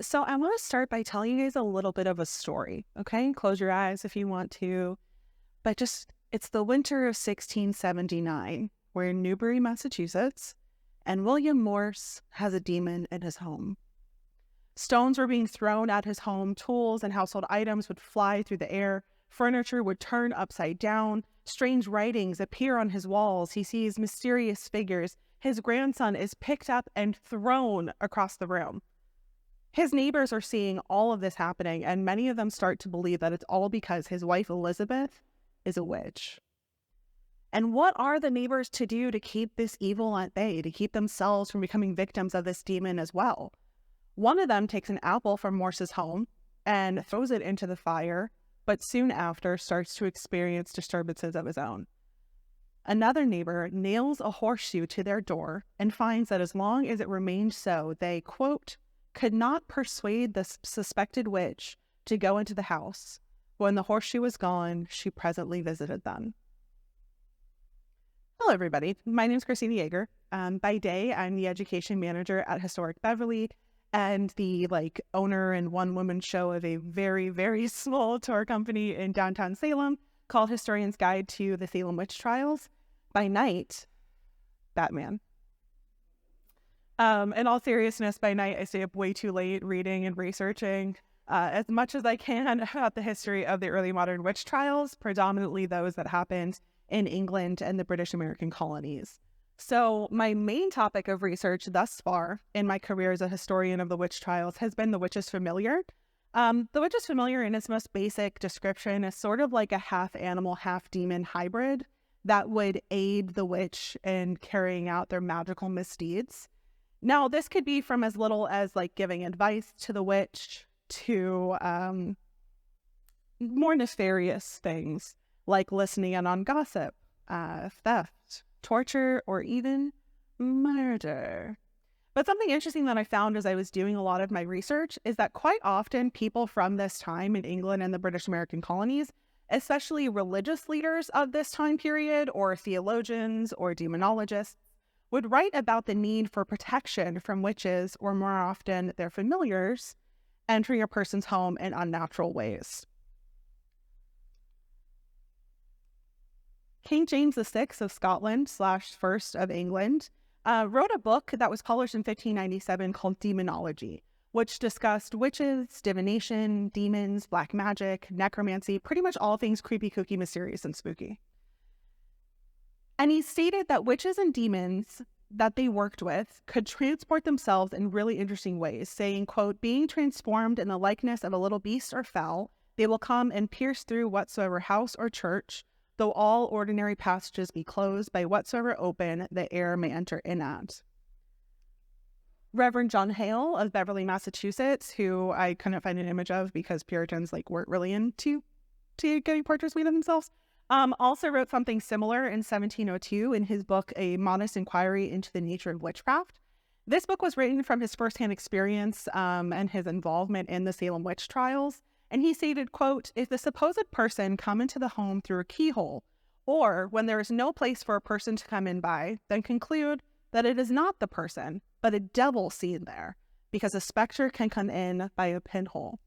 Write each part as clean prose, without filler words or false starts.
So I want to start by telling you guys a little bit of a story, okay? Close your eyes if you want to, but it's the winter of 1679. We're in Newbury, Massachusetts, and William Morse has a demon in his home. Stones were being thrown at his home, tools and household items would fly through the air, furniture would turn upside down, strange writings appear on his walls, he sees mysterious figures, his grandson is picked up and thrown across the room. His neighbors are seeing all of this happening, and many of them start to believe that it's all because his wife Elizabeth is a witch. And what are the neighbors to do to keep this evil at bay, to keep themselves from becoming victims of this demon as well? One of them takes an apple from Morse's home and throws it into the fire, but soon after starts to experience disturbances of his own. Another neighbor nails a horseshoe to their door and finds that as long as it remained so, they, quote, could not persuade the suspected witch to go into the house. When the horseshoe was gone, she presently visited them. Hello, everybody. My name is Krystina Yeager. By day, I'm the education manager at Historic Beverly and the owner and one-woman show of a very, very small tour company in downtown Salem called Historian's Guide to the Salem Witch Trials. By night, Batman. In all seriousness, by night, I stay up way too late reading and researching as much as I can about the history of the early modern witch trials, predominantly those that happened in England and the British American colonies. So my main topic of research thus far in my career as a historian of the witch trials has been the witch's familiar. The witch's familiar, in its most basic description, is sort of like a half-animal, half-demon hybrid that would aid the witch in carrying out their magical misdeeds. Now, this could be from as little as giving advice to the witch to more nefarious things like listening in on gossip, theft, torture, or even murder. But something interesting that I found as I was doing a lot of my research is that quite often people from this time in England and the British American colonies, especially religious leaders of this time period or theologians or demonologists, would write about the need for protection from witches, or more often their familiars, entering a person's home in unnatural ways. King James VI of Scotland / First of England wrote a book that was published in 1597 called Demonology, which discussed witches, divination, demons, black magic, necromancy, pretty much all things creepy, kooky, mysterious, and spooky. And he stated that witches and demons that they worked with could transport themselves in really interesting ways, saying, quote, being transformed in the likeness of a little beast or fowl, they will come and pierce through whatsoever house or church, though all ordinary passages be closed, by whatsoever open the air may enter in at. Reverend John Hale of Beverly, Massachusetts, who I couldn't find an image of because Puritans weren't really into getting portraits made of themselves, also wrote something similar in 1702 in his book, A Modest Inquiry into the Nature of Witchcraft. This book was written from his firsthand experience and his involvement in the Salem witch trials. And he stated, quote, if the supposed person come into the home through a keyhole, or when there is no place for a person to come in by, then conclude that it is not the person, but a devil seen there, because a specter can come in by a pinhole.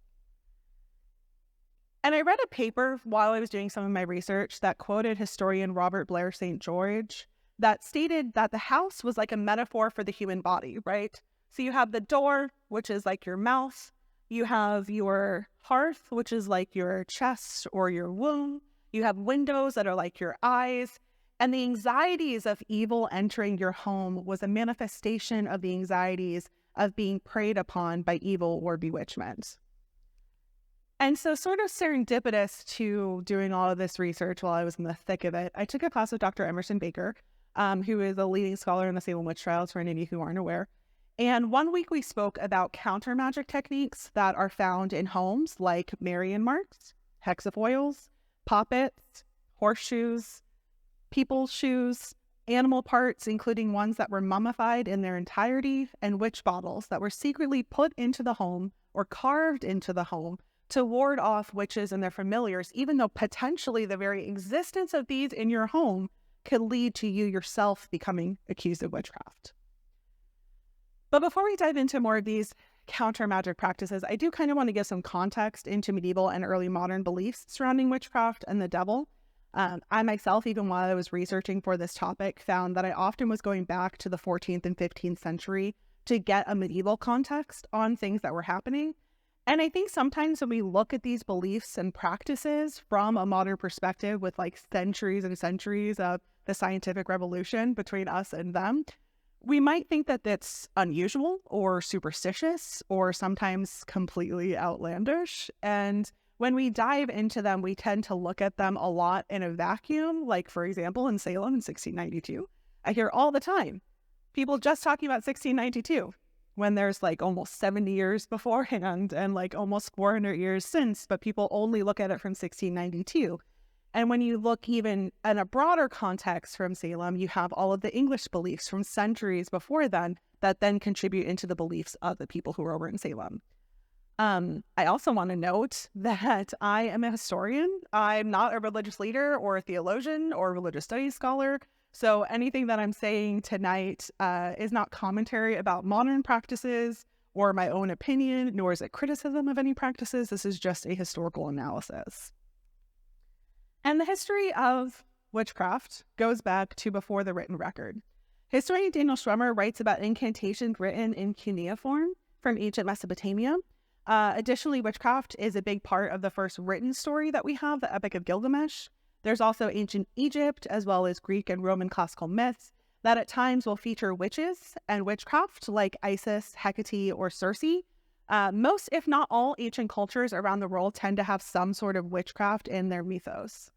And I read a paper while I was doing some of my research that quoted historian Robert Blair St. George that stated that the house was like a metaphor for the human body, right? So you have the door, which is like your mouth. You have your hearth, which is like your chest or your womb. You have windows that are like your eyes. And the anxieties of evil entering your home was a manifestation of the anxieties of being preyed upon by evil or bewitchment. And so sort of serendipitous to doing all of this research while I was in the thick of it, I took a class with Dr. Emerson Baker, who is a leading scholar in the Salem witch trials for any of you who aren't aware. And one week we spoke about counter magic techniques that are found in homes like Marian marks, hexafoils, poppets, horseshoes, people's shoes, animal parts, including ones that were mummified in their entirety, and witch bottles that were secretly put into the home or carved into the home to ward off witches and their familiars, even though potentially the very existence of these in your home could lead to you yourself becoming accused of witchcraft. But before we dive into more of these counter magic practices, I do kind of want to give some context into medieval and early modern beliefs surrounding witchcraft and the devil. I myself, even while I was researching for this topic, found that I often was going back to the 14th and 15th century to get a medieval context on things that were happening. And I think sometimes when we look at these beliefs and practices from a modern perspective with like centuries and centuries of the scientific revolution between us and them, we might think that that's unusual or superstitious or sometimes completely outlandish. And when we dive into them, we tend to look at them a lot in a vacuum. Like, for example, in Salem in 1692, I hear all the time people just talking about 1692 when there's like almost 70 years beforehand and like almost 400 years since, but people only look at it from 1692. And when you look even in a broader context from Salem, you have all of the English beliefs from centuries before then that then contribute into the beliefs of the people who are over in Salem. I also want to note that I am a historian. I'm not a religious leader or a theologian or a religious studies scholar. So anything that I'm saying tonight is not commentary about modern practices or my own opinion, nor is it criticism of any practices. This is just a historical analysis. And the history of witchcraft goes back to before the written record. Historian Daniel Schwemmer writes about incantations written in cuneiform from ancient Mesopotamia. Additionally, witchcraft is a big part of the first written story that we have, the Epic of Gilgamesh. There's also ancient Egypt, as well as Greek and Roman classical myths that at times will feature witches and witchcraft like Isis, Hecate, or Circe. Most, if not all, ancient cultures around the world tend to have some sort of witchcraft in their mythos.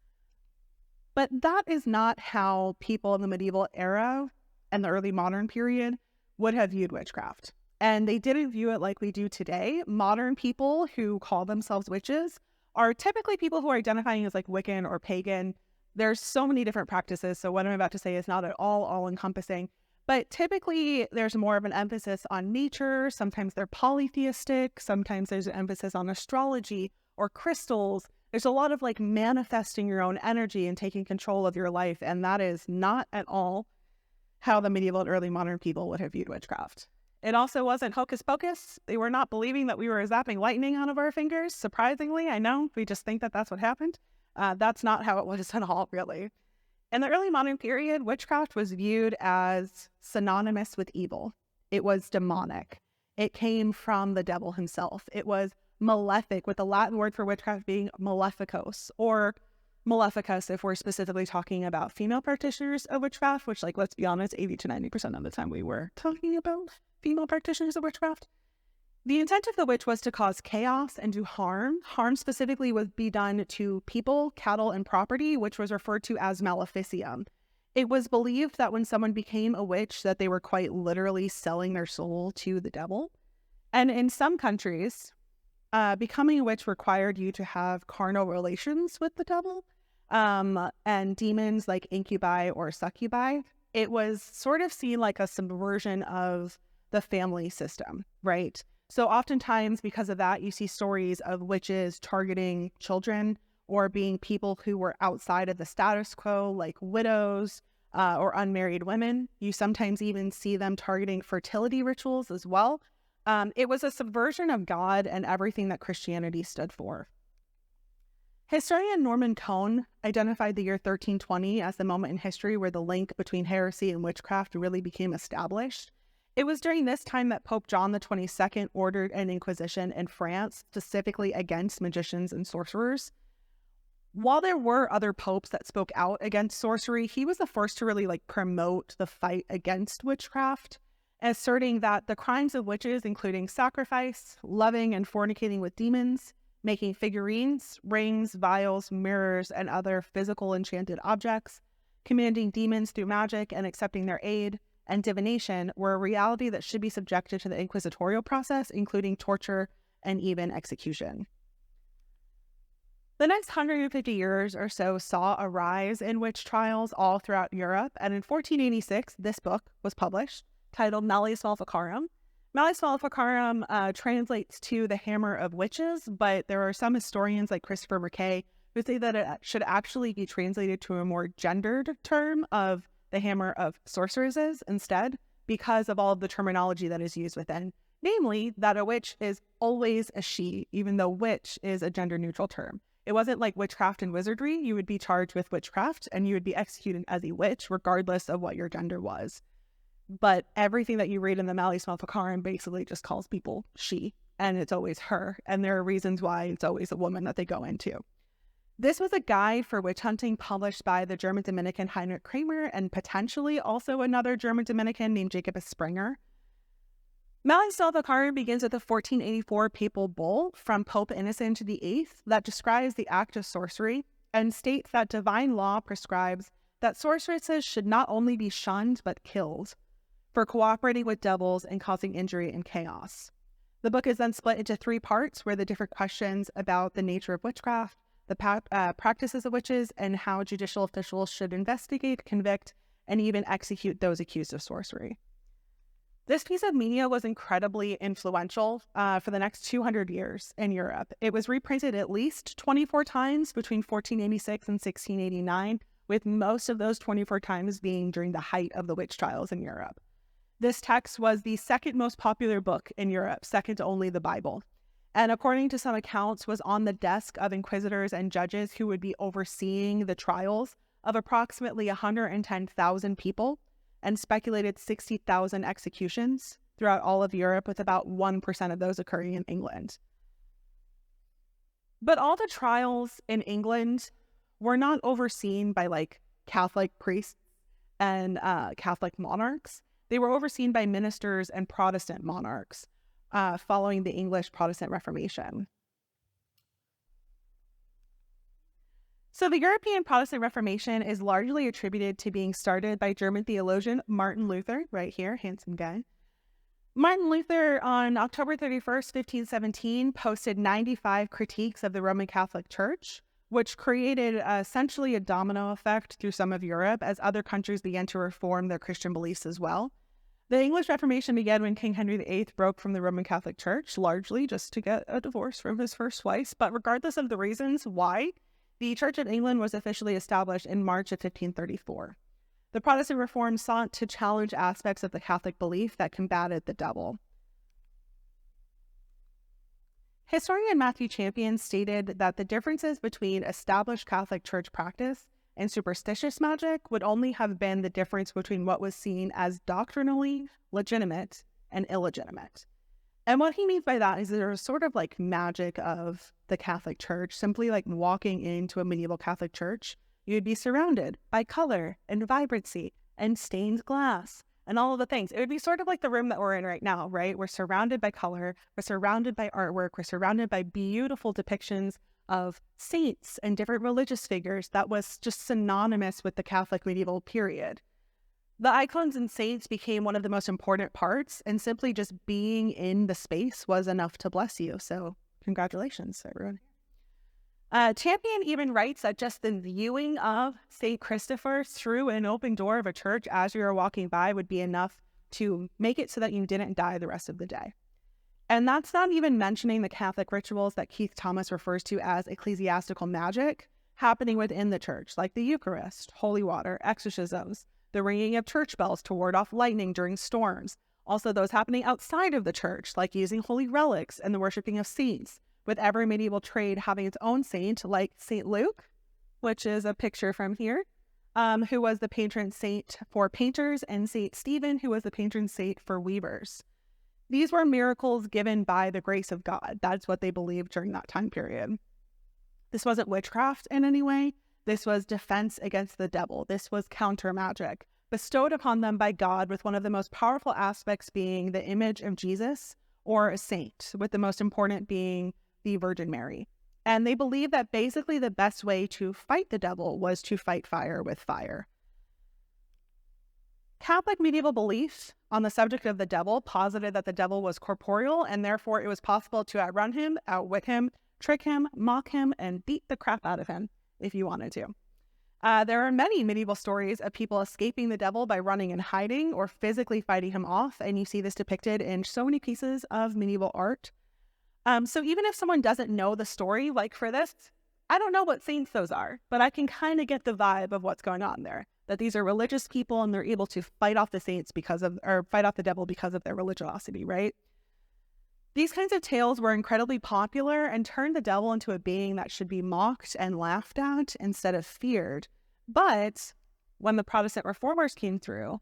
But that is not how people in the medieval era and the early modern period would have viewed witchcraft. And they didn't view it like we do today. Modern people who call themselves witches are typically people who are identifying as like Wiccan or pagan. There's so many different practices, so what I'm about to say is not at all encompassing. But typically there's more of an emphasis on nature. Sometimes they're polytheistic. Sometimes there's an emphasis on astrology or crystals. There's a lot of like manifesting your own energy and taking control of your life. And that is not at all how the medieval and early modern people would have viewed witchcraft. It also wasn't hocus pocus. They were not believing that we were zapping lightning out of our fingers. Surprisingly, I know, we just think that that's what happened. That's not how it was at all, really. In the early modern period, witchcraft was viewed as synonymous with evil. It was demonic. It came from the devil himself. It was malefic, with the Latin word for witchcraft being maleficos, or maleficus if we're specifically talking about female practitioners of witchcraft, which, like, let's be honest, 80 to 90% of the time we were talking about female practitioners of witchcraft. The intent of the witch was to cause chaos and do harm. Harm specifically would be done to people, cattle, and property, which was referred to as maleficium. It was believed that when someone became a witch, that they were quite literally selling their soul to the devil. And in some countries, becoming a witch required you to have carnal relations with the devil, and demons like incubi or succubi. It was sort of seen like a subversion of the family system, right? So oftentimes because of that, you see stories of witches targeting children or being people who were outside of the status quo, like widows or unmarried women. You sometimes even see them targeting fertility rituals as well. It was a subversion of God and everything that Christianity stood for. Historian Norman Cohn identified the year 1320 as the moment in history where the link between heresy and witchcraft really became established. It was during this time that Pope John the 22nd ordered an inquisition in France, specifically against magicians and sorcerers. While there were other popes that spoke out against sorcery, he was the first to really promote the fight against witchcraft, asserting that the crimes of witches, including sacrifice, loving and fornicating with demons, making figurines, rings, vials, mirrors, and other physical enchanted objects, commanding demons through magic and accepting their aid, and divination were a reality that should be subjected to the inquisitorial process, including torture and even execution. The next 150 years or so saw a rise in witch trials all throughout Europe, and in 1486, this book was published, titled Malleus Maleficarum. Malleus Maleficarum translates to the Hammer of Witches, but there are some historians like Christopher Mackay who say that it should actually be translated to a more gendered term of the Hammer of Sorceresses instead, because of all of the terminology that is used within Namely, that a witch is always a she, even though witch is a gender-neutral term. It wasn't like witchcraft and wizardry. You would be charged with witchcraft and you would be executed as a witch, regardless of what your gender was. But everything that you read in the Malleus Maleficarum basically just calls people she, and it's always her. And there are reasons why it's always a woman that they go into. This was a guide for witch hunting published by the German Dominican Heinrich Kramer and potentially also another German Dominican named Jacob Springer. Malleus Maleficarum begins with a 1484 papal bull from Pope Innocent VIII that describes the act of sorcery and states that divine law prescribes that sorceresses should not only be shunned but killed for cooperating with devils and causing injury and chaos. The book is then split into 3 parts where the different questions about the nature of witchcraft, the practices of witches, and how judicial officials should investigate, convict, and even execute those accused of sorcery. This piece of media was incredibly influential for the next 200 years in Europe. It was reprinted at least 24 times between 1486 and 1689, with most of those 24 times being during the height of the witch trials in Europe. This text was the second most popular book in Europe, second to only the Bible, and according to some accounts was on the desk of inquisitors and judges who would be overseeing the trials of approximately 110,000 people and speculated 60,000 executions throughout all of Europe, with about 1% of those occurring in England. But all the trials in England were not overseen by like Catholic priests and Catholic monarchs. They were overseen by ministers and Protestant monarchs following the English Protestant Reformation. So the European Protestant Reformation is largely attributed to being started by German theologian Martin Luther, right here, handsome guy. Martin Luther, on October 31st, 1517, posted 95 critiques of the Roman Catholic Church, which created essentially a domino effect through some of Europe as other countries began to reform their Christian beliefs as well. The English Reformation began when King Henry VIII broke from the Roman Catholic Church, largely just to get a divorce from his first wife. But regardless of the reasons why, the Church of England was officially established in March of 1534. The Protestant reform sought to challenge aspects of the Catholic belief that combated the devil. Historian Matthew Champion stated that the differences between established Catholic Church practice and superstitious magic would only have been the difference between what was seen as doctrinally legitimate and illegitimate. And what he means by that is there's sort of like magic of the Catholic Church, simply like walking into a medieval Catholic church, you'd be surrounded by color and vibrancy and stained glass and all of the things. It would be sort of like the room that we're in right now, right? We're surrounded by color, we're surrounded by artwork, we're surrounded by beautiful depictions of saints and different religious figures that was just synonymous with the Catholic medieval period. The icons and saints became one of the most important parts, and simply just being in the space was enough to bless you. So congratulations, everyone. Champion even writes that just the viewing of St. Christopher through an open door of a church as you were walking by would be enough to make it so that you didn't die the rest of the day. And that's not even mentioning the Catholic rituals that Keith Thomas refers to as ecclesiastical magic happening within the church, like the Eucharist, holy water, exorcisms, the ringing of church bells to ward off lightning during storms. Also those happening outside of the church, like using holy relics and the worshiping of saints, with every medieval trade having its own saint, like St. Luke, which is a picture from here, who was the patron saint for painters, and St. Stephen, who was the patron saint for weavers. These were miracles given by the grace of God. That's what they believed during that time period. This wasn't witchcraft in any way. This was defense against the devil. This was counter magic bestowed upon them by God, with one of the most powerful aspects being the image of Jesus or a saint, with the most important being the Virgin Mary. And they believed that basically the best way to fight the devil was to fight fire with fire. Catholic medieval belief on the subject of the devil posited that the devil was corporeal, and therefore it was possible to outrun him, outwit him, trick him, mock him, and beat the crap out of him if you wanted to. There are many medieval stories of people escaping the devil by running and hiding or physically fighting him off, and you see this depicted in so many pieces of medieval art. So even if someone doesn't know the story, like for this, I don't know what saints those are, but I can kind of get the vibe of what's going on there. That these are religious people and they're able to fight off the saints fight off the devil because of their religiosity, right? These kinds of tales were incredibly popular and turned the devil into a being that should be mocked and laughed at instead of feared. But when the Protestant reformers came through,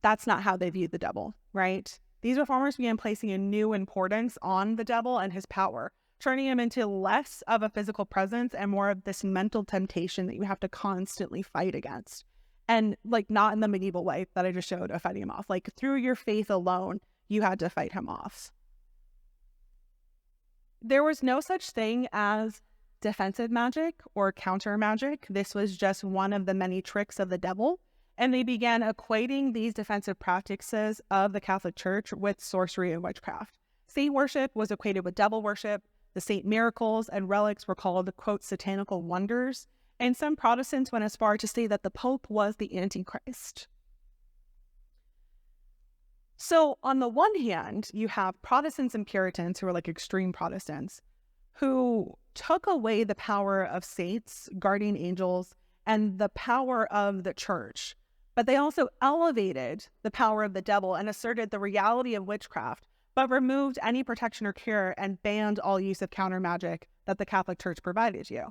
that's not how they viewed the devil, right? These reformers began placing a new importance on the devil and his power, turning him into less of a physical presence and more of this mental temptation that you have to constantly fight against. And like not in the medieval way that I just showed of fighting him off. Like through your faith alone, you had to fight him off. There was no such thing as defensive magic or counter magic. This was just one of the many tricks of the devil. And they began equating these defensive practices of the Catholic Church with sorcery and witchcraft. Saint worship was equated with devil worship. The saint miracles and relics were called, quote, satanical wonders. And some Protestants went as far to say that the Pope was the Antichrist. So on the one hand, you have Protestants and Puritans who are like extreme Protestants who took away the power of saints, guardian angels, and the power of the church. But they also elevated the power of the devil and asserted the reality of witchcraft, but removed any protection or cure and banned all use of counter magic that the Catholic Church provided you.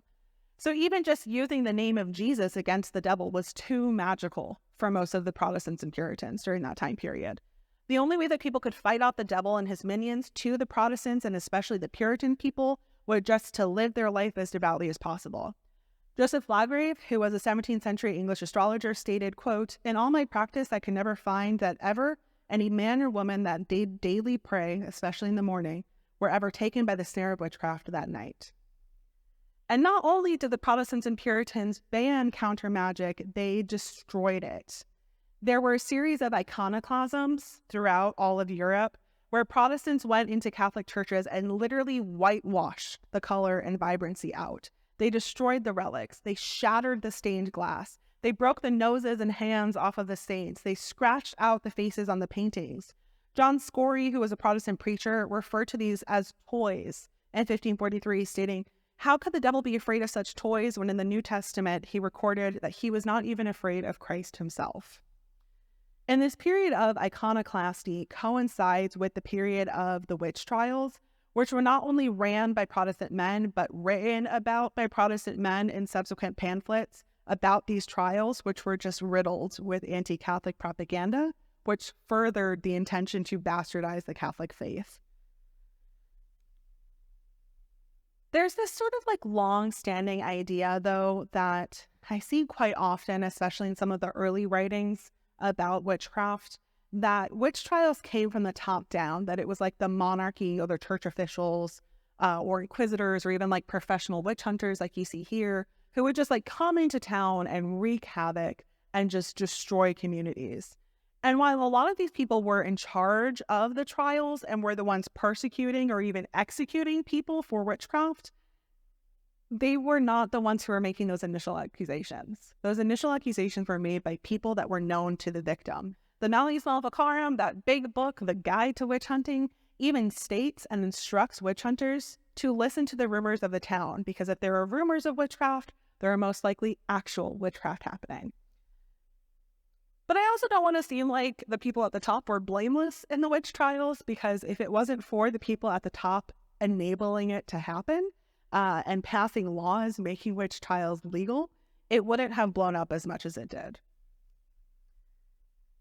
So even just using the name of Jesus against the devil was too magical for most of the Protestants and Puritans during that time period. The only way that people could fight off the devil and his minions to the Protestants and especially the Puritan people was just to live their life as devoutly as possible. Joseph Flaggrave, who was a 17th century English astrologer, stated, quote, "In all my practice, I could never find that ever any man or woman that did daily pray, especially in the morning, were ever taken by the snare of witchcraft that night." And not only did the Protestants and Puritans ban counter magic, they destroyed it. There were a series of iconoclasms throughout all of Europe where Protestants went into Catholic churches and literally whitewashed the color and vibrancy out. They destroyed the relics. They shattered the stained glass. They broke the noses and hands off of the saints. They scratched out the faces on the paintings. John Scory, who was a Protestant preacher, referred to these as toys in 1543, stating, "How could the devil be afraid of such toys when in the New Testament he recorded that he was not even afraid of Christ himself?" And this period of iconoclasty coincides with the period of the witch trials, which were not only ran by Protestant men, but written about by Protestant men in subsequent pamphlets about these trials, which were just riddled with anti-Catholic propaganda, which furthered the intention to bastardize the Catholic faith. There's this sort of like long-standing idea, though, that I see quite often, especially in some of the early writings about witchcraft, that witch trials came from the top down, that it was like the monarchy or the church officials or inquisitors or even like professional witch hunters like you see here, who would just like come into town and wreak havoc and just destroy communities. And while a lot of these people were in charge of the trials and were the ones persecuting or even executing people for witchcraft, they were not the ones who were making those initial accusations. Those initial accusations were made by people that were known to the victim. The Malleus Maleficarum, that big book, the Guide to Witch Hunting, even states and instructs witch hunters to listen to the rumors of the town, because if there are rumors of witchcraft, there are most likely actual witchcraft happening. But I also don't want to seem like the people at the top were blameless in the witch trials, because if it wasn't for the people at the top enabling it to happen, and passing laws making witch trials legal, it wouldn't have blown up as much as it did.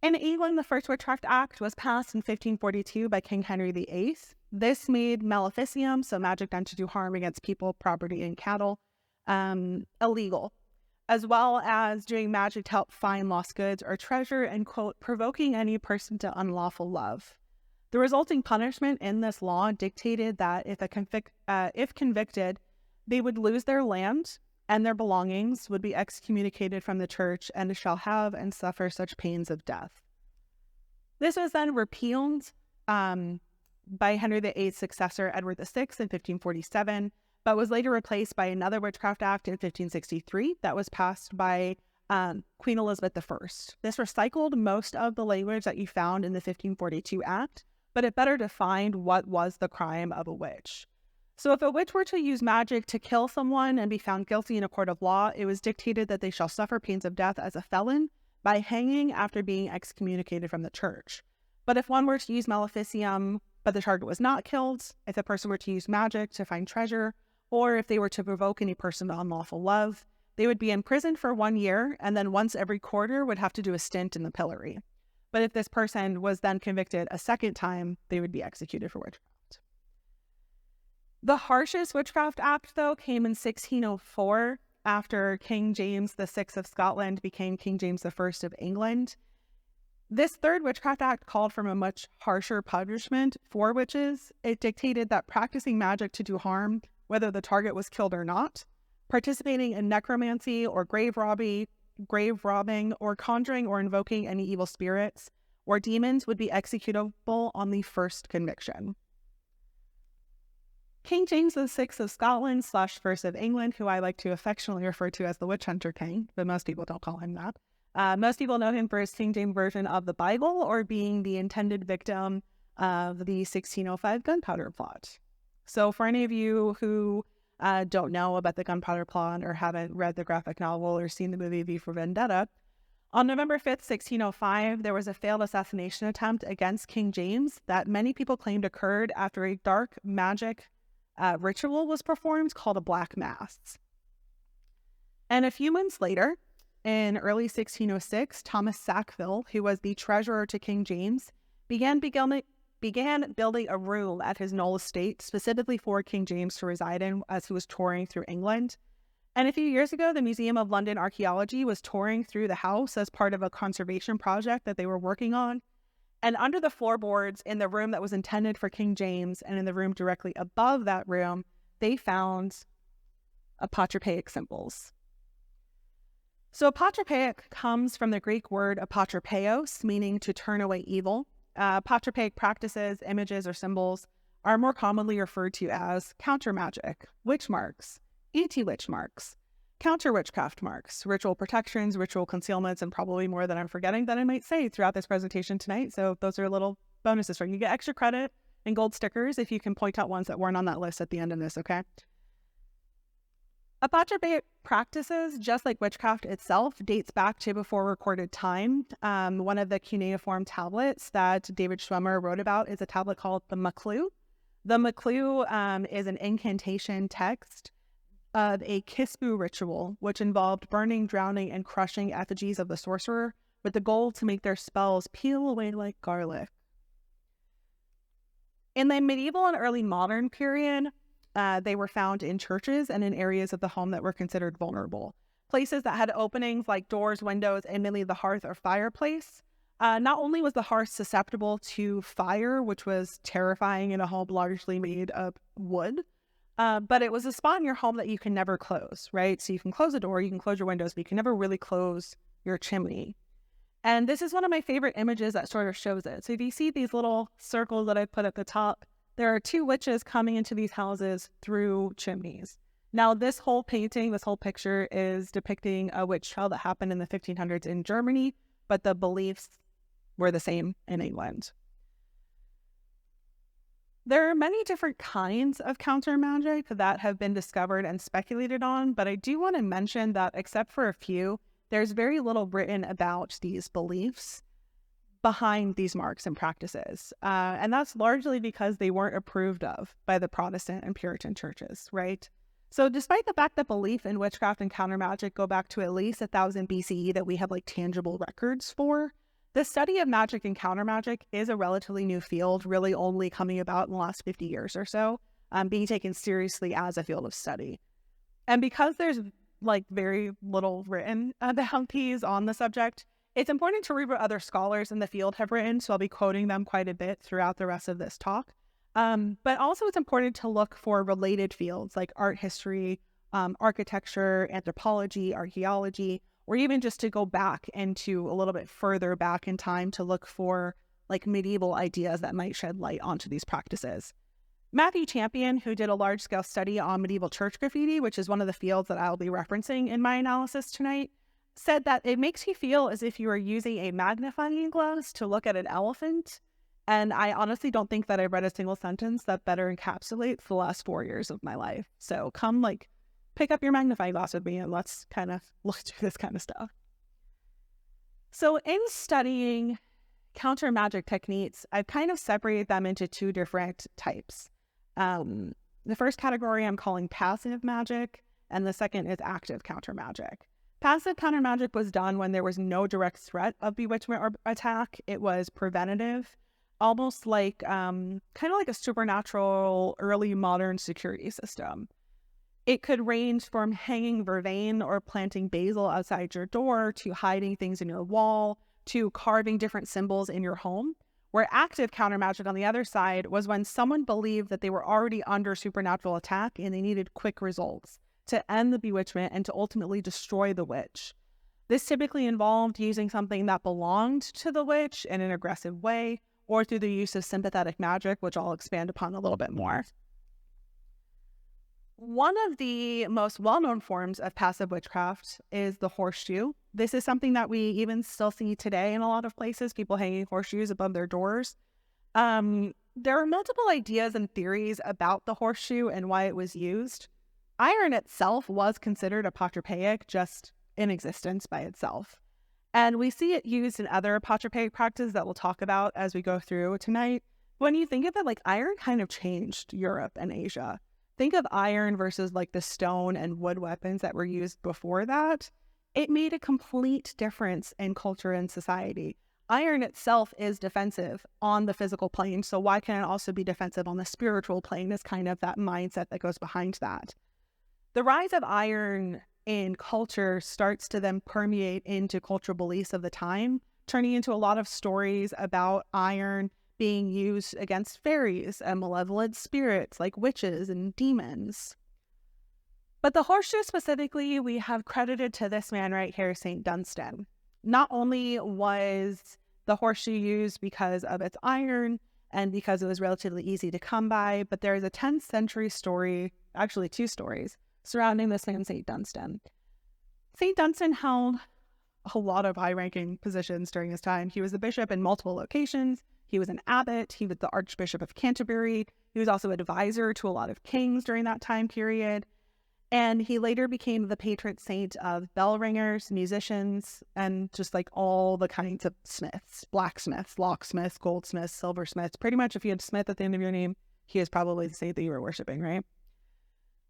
In England, the first Witchcraft Act was passed in 1542 by King Henry VIII. This made maleficium, so magic done to do harm against people, property, and cattle, illegal, as well as doing magic to help find lost goods or treasure and, quote, provoking any person to unlawful love. The resulting punishment in this law dictated that if convicted, they would lose their land and their belongings, would be excommunicated from the church, and shall have and suffer such pains of death. This was then repealed by Henry VIII's successor, Edward VI, in 1547, but was later replaced by another Witchcraft Act in 1563 that was passed by Queen Elizabeth I. This recycled most of the language that you found in the 1542 Act, but it better defined what was the crime of a witch. So if a witch were to use magic to kill someone and be found guilty in a court of law, it was dictated that they shall suffer pains of death as a felon by hanging after being excommunicated from the church. But if one were to use maleficium but the target was not killed, if the person were to use magic to find treasure, or if they were to provoke any person to unlawful love, they would be imprisoned for 1 year, and then once every quarter would have to do a stint in the pillory. But if this person was then convicted a second time, they would be executed for witchcraft. The harshest witchcraft act, though, came in 1604, after King James VI of Scotland became King James I of England. This third witchcraft act called for a much harsher punishment for witches. It dictated that practicing magic to do harm, whether the target was killed or not, participating in necromancy or grave robbing, or conjuring or invoking any evil spirits or demons would be executable on the first conviction. King James VI of Scotland / First of England, who I like to affectionately refer to as the Witch Hunter King, but most people don't call him that. Most people know him for his King James version of the Bible, or being the intended victim of the 1605 gunpowder plot. So for any of you who don't know about the gunpowder plot or haven't read the graphic novel or seen the movie V for Vendetta, on November 5th, 1605, there was a failed assassination attempt against King James that many people claimed occurred after a dark magic ritual was performed called a black mass. And a few months later, in early 1606, Thomas Sackville, who was the treasurer to King James, began building a room at his Knoll estate specifically for King James to reside in as he was touring through England. And a few years ago, the Museum of London Archaeology was touring through the house as part of a conservation project that they were working on. And under the floorboards in the room that was intended for King James and in the room directly above that room, they found apotropaic symbols. So apotropaic comes from the Greek word apotropeos, meaning to turn away evil. Apotropaic practices, images, or symbols are more commonly referred to as counter magic, witch marks, anti-witch marks, counter witchcraft marks, ritual protections, ritual concealments, and probably more that I'm forgetting that I might say throughout this presentation tonight. So those are little bonuses for you. You get extra credit and gold stickers if you can point out ones that weren't on that list at the end of this, okay? Apotropaic practices, just like witchcraft itself, dates back to before recorded time. One of the cuneiform tablets that David Schwimmer wrote about is a tablet called the Maclue. The Maclue is an incantation text of a Kispu ritual, which involved burning, drowning, and crushing effigies of the sorcerer with the goal to make their spells peel away like garlic. In the medieval and early modern period, they were found in churches and in areas of the home that were considered vulnerable. Places that had openings like doors, windows, and mainly the hearth or fireplace. Not only was the hearth susceptible to fire, which was terrifying in a home largely made of wood, but it was a spot in your home that you can never close, right? So you can close a door, you can close your windows, but you can never really close your chimney. And this is one of my favorite images that sort of shows it. So if you see these little circles that I put at the top, there are two witches coming into these houses through chimneys. Now, this whole painting, this whole picture is depicting a witch trial that happened in the 1500s in Germany, but the beliefs were the same in England. There are many different kinds of counter magic that have been discovered and speculated on, but I do want to mention that except for a few, there's very little written about these beliefs behind these marks and practices. And that's largely because they weren't approved of by the Protestant and Puritan churches, right? So despite the fact that belief in witchcraft and counter magic go back to at least 1000 BCE that we have like tangible records for, the study of magic and counter magic is a relatively new field, really only coming about in the last 50 years or so, being taken seriously as a field of study. And because there's like very little written about these on the subject, it's important to read what other scholars in the field have written, so I'll be quoting them quite a bit throughout the rest of this talk. But also it's important to look for related fields like art history, architecture, anthropology, archaeology, or even just to go back into a little bit further back in time to look for like medieval ideas that might shed light onto these practices. Matthew Champion, who did a large-scale study on medieval church graffiti, which is one of the fields that I'll be referencing in my analysis tonight, said that it makes you feel as if you are using a magnifying glass to look at an elephant. And I honestly don't think that I've read a single sentence that better encapsulates the last 4 years of my life. So come like pick up your magnifying glass with me and let's kind of look through this kind of stuff. So in studying counter magic techniques, I've kind of separated them into two different types. The first category I'm calling passive magic, and the second is active counter magic. Passive counter magic was done when there was no direct threat of bewitchment or attack. It was preventative, almost like kind of like a supernatural early modern security system. It could range from hanging vervain or planting basil outside your door to hiding things in your wall to carving different symbols in your home. Where active counter magic on the other side was when someone believed that they were already under supernatural attack and they needed quick results to end the bewitchment and to ultimately destroy the witch. This typically involved using something that belonged to the witch in an aggressive way, or through the use of sympathetic magic, which I'll expand upon a little bit more. One of the most well-known forms of passive witchcraft is the horseshoe. This is something that we even still see today in a lot of places, people hanging horseshoes above their doors. There are multiple ideas and theories about the horseshoe and why it was used. Iron itself was considered apotropaic just in existence by itself. And we see it used in other apotropaic practices that we'll talk about as we go through tonight. When you think of it, like iron kind of changed Europe and Asia. Think of iron versus like the stone and wood weapons that were used before that. It made a complete difference in culture and society. Iron itself is defensive on the physical plane, so why can't it also be defensive on the spiritual plane is kind of that mindset that goes behind that. The rise of iron in culture starts to then permeate into cultural beliefs of the time, turning into a lot of stories about iron being used against fairies and malevolent spirits like witches and demons. But the horseshoe specifically, we have credited to this man right here, St. Dunstan. Not only was the horseshoe used because of its iron and because it was relatively easy to come by, but there is a 10th century story, actually two stories, surrounding this man, St. Dunstan. St. Dunstan held a lot of high-ranking positions during his time. He was a bishop in multiple locations. He was an abbot. He was the Archbishop of Canterbury. He was also advisor to a lot of kings during that time period. And he later became the patron saint of bell ringers, musicians, and just like all the kinds of smiths, blacksmiths, locksmiths, goldsmiths, silversmiths. Pretty much if you had Smith at the end of your name, he is probably the saint that you were worshiping, right?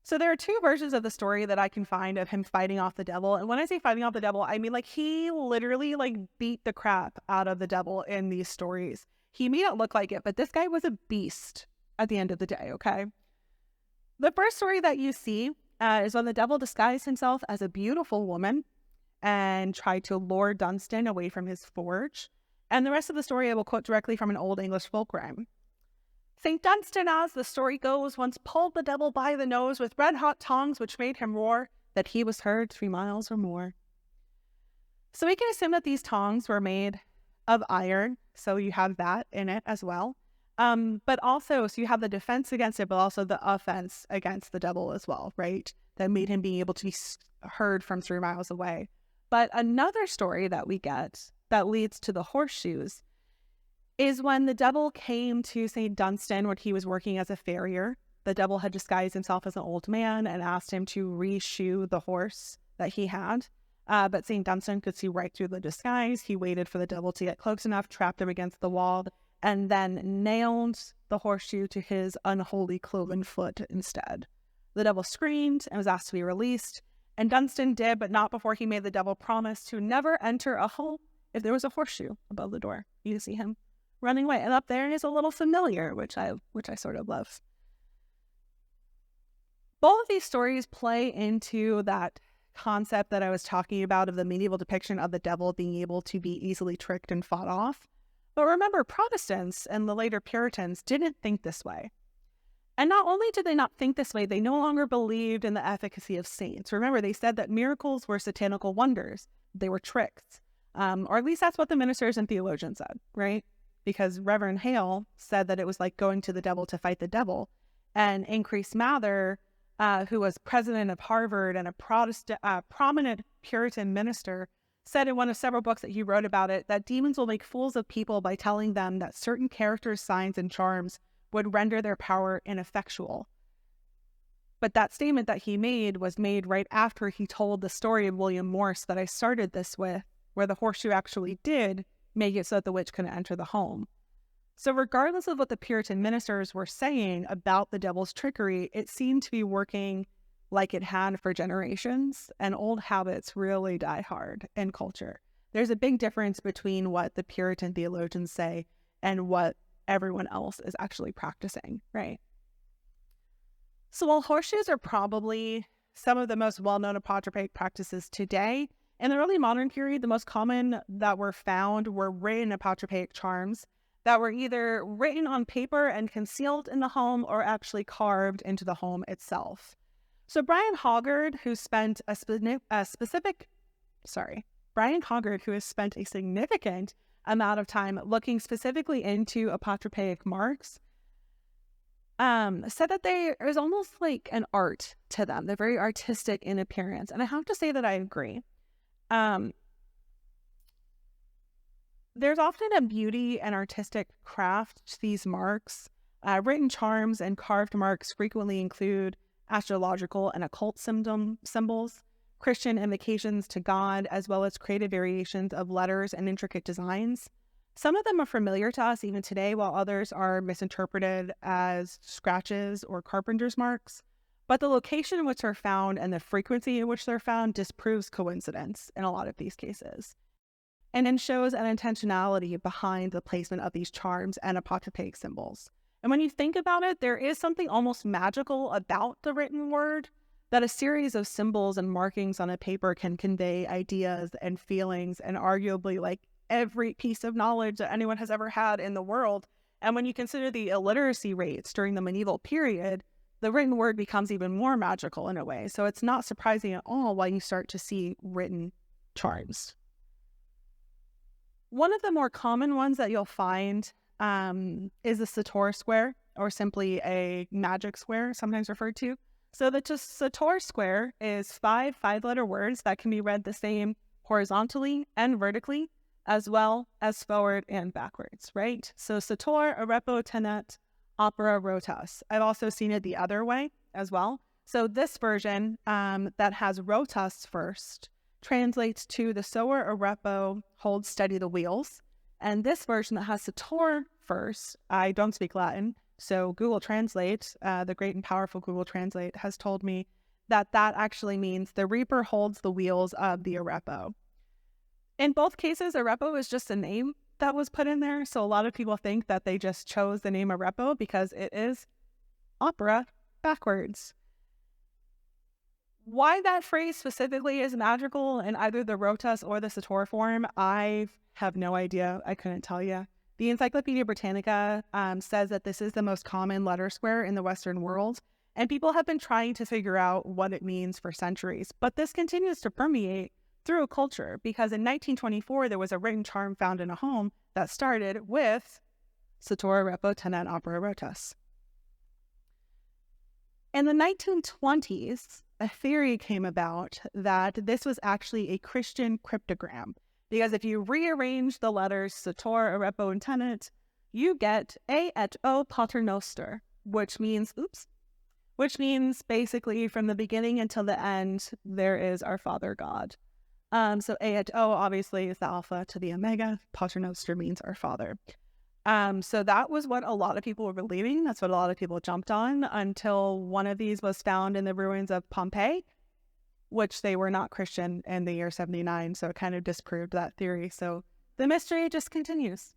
So there are two versions of the story that I can find of him fighting off the devil. And when I say fighting off the devil, I mean like he literally like beat the crap out of the devil in these stories. He may not look like it, but this guy was a beast at the end of the day, okay? The first story that you see is when the devil disguised himself as a beautiful woman and tried to lure Dunstan away from his forge. And the rest of the story I will quote directly from an Old English folk rhyme. St. Dunstan, as the story goes, once pulled the devil by the nose with red-hot tongs which made him roar that he was heard 3 miles or more. So we can assume that these tongs were made of iron, so you have that in it as well. But also, so you have the defense against it, but also the offense against the devil as well, right? That made him be able to be heard from 3 miles away. But another story that we get that leads to the horseshoes is when the devil came to St. Dunstan when he was working as a farrier. The devil had disguised himself as an old man and asked him to reshoe the horse that he had. But St. Dunstan could see right through the disguise. He waited for the devil to get close enough, trapped him against the wall, and then nailed the horseshoe to his unholy cloven foot instead. The devil screamed and was asked to be released, and Dunstan did, but not before he made the devil promise to never enter a home if there was a horseshoe above the door. You see him running away, and up there is a little familiar, which I sort of love. Both of these stories play into that concept that I was talking about of the medieval depiction of the devil being able to be easily tricked and fought off. But remember, Protestants and the later Puritans didn't think this way. And not only did they not think this way, they no longer believed in the efficacy of saints. Remember, they said that miracles were satanical wonders. They were tricks. Or at least that's what the ministers and theologians said, right? Because Reverend Hale said that it was like going to the devil to fight the devil. And Increase Mather, who was president of Harvard and a prominent Puritan minister, said in one of several books that he wrote about it, that demons will make fools of people by telling them that certain characters, signs, and charms would render their power ineffectual. But that statement that he made was made right after he told the story of William Morse that I started this with, where the horseshoe actually did make it so that the witch couldn't enter the home. So regardless of what the Puritan ministers were saying about the devil's trickery, it seemed to be working like it had for generations, and old habits really die hard in culture. There's a big difference between what the Puritan theologians say and what everyone else is actually practicing, right? So while horseshoes are probably some of the most well-known apotropaic practices today, in the early modern period, the most common that were found were written apotropaic charms that were either written on paper and concealed in the home or actually carved into the home itself. So Brian Hoggard, who has spent a significant amount of time looking specifically into apotropaic marks, said that there's almost like an art to them. They're very artistic in appearance. And I have to say that I agree. There's often a beauty and artistic craft to these marks. Written charms and carved marks frequently include astrological and occult symbols, Christian invocations to God, as well as creative variations of letters and intricate designs. Some of them are familiar to us even today, while others are misinterpreted as scratches or carpenter's marks. But the location in which they're found and the frequency in which they're found disproves coincidence in a lot of these cases, and then shows an intentionality behind the placement of these charms and apotropaic symbols. And when you think about it, there is something almost magical about the written word, that a series of symbols and markings on a paper can convey ideas and feelings and arguably like every piece of knowledge that anyone has ever had in the world. And when you consider the illiteracy rates during the medieval period, the written word becomes even more magical in a way. So it's not surprising at all why you start to see written charms. One of the more common ones that you'll find is the Sator square, or simply a magic square, sometimes referred to. So the Sator square is five-letter words that can be read the same horizontally and vertically, as well as forward and backwards, right? So Sator, arepo, tenet, opera, rotas. I've also seen it the other way as well. So this version that has rotas first translates to the sower arepo holds steady the wheels. And this version that has Sator first, I don't speak Latin, so Google Translate, the great and powerful Google Translate, has told me that that actually means the reaper holds the wheels of the arepo. In both cases, arepo is just a name that was put in there. So a lot of people think that they just chose the name arepo because it is opera backwards. Why that phrase specifically is magical in either the rotas or the Sator form, I have no idea. I couldn't tell you. The Encyclopedia Britannica says that this is the most common letter square in the Western world, and people have been trying to figure out what it means for centuries. But this continues to permeate through a culture, because in 1924, there was a written charm found in a home that started with Sator, arepo, tenet, opera, rotas. In the 1920s, a theory came about that this was actually a Christian cryptogram, because if you rearrange the letters Sator, arepo, and tenet, you get A et O Pater Noster, which means basically from the beginning until the end, there is our Father God. So A et O obviously is the alpha to the omega. Pater Noster means our Father. So that was what a lot of people were believing. That's what a lot of people jumped on until one of these was found in the ruins of Pompeii, which they were not Christian in the year 79. So it kind of disproved that theory. So the mystery just continues.